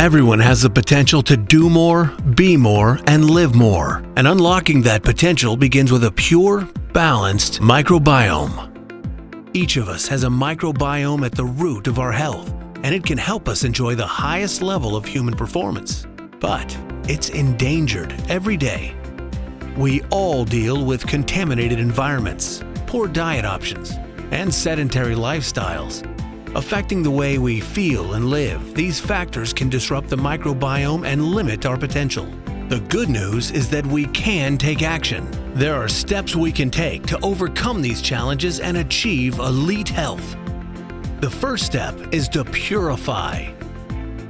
Everyone has the potential to do more, be more, and live more. And unlocking that potential begins with a pure, balanced microbiome. Each of us has a microbiome at the root of our health, and it can help us enjoy the highest level of human performance. But it's endangered every day. We all deal with contaminated environments, poor diet options, and sedentary lifestyles. Affecting the way we feel and live, these factors can disrupt the microbiome and limit our potential. The good news is that we can take action. There are steps we can take to overcome these challenges and achieve elite health. The first step is to purify.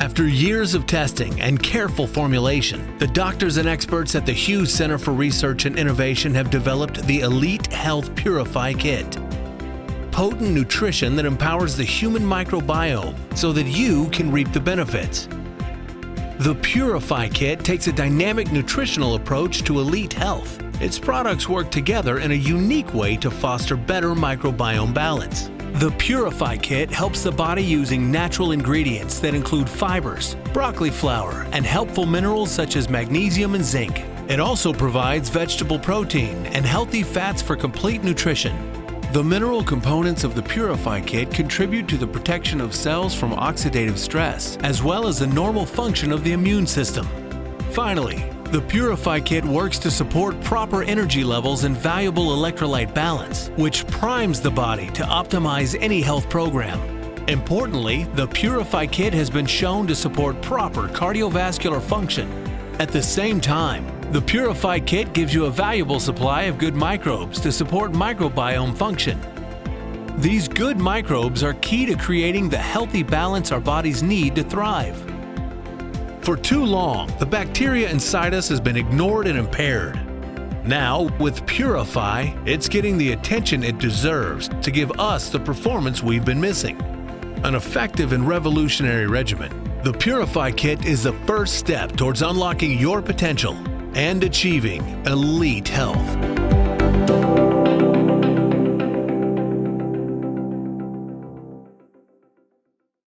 After years of testing and careful formulation, the doctors and experts at the Hughes Center for Research and Innovation have developed the Elite Health Purify Kit. Potent nutrition that empowers the human microbiome so that you can reap the benefits. The Purify Kit takes a dynamic nutritional approach to elite health. Its products work together in a unique way to foster better microbiome balance. The Purify Kit helps the body using natural ingredients that include fibers, broccoli flour, and helpful minerals such as magnesium and zinc. It also provides vegetable protein and healthy fats for complete nutrition. The mineral components of the Purify Kit contribute to the protection of cells from oxidative stress, as well as the normal function of the immune system. Finally, the Purify Kit works to support proper energy levels and valuable electrolyte balance, which primes the body to optimize any health program. Importantly, the Purify Kit has been shown to support proper cardiovascular function. At the same time, the Purify Kit gives you a valuable supply of good microbes to support microbiome function. These good microbes are key to creating the healthy balance our bodies need to thrive. For too long, the bacteria inside us has been ignored and impaired. Now, with Purify, it's getting the attention it deserves to give us the performance we've been missing. An effective and revolutionary regimen, the Purify Kit is the first step towards unlocking your potential and achieving elite health.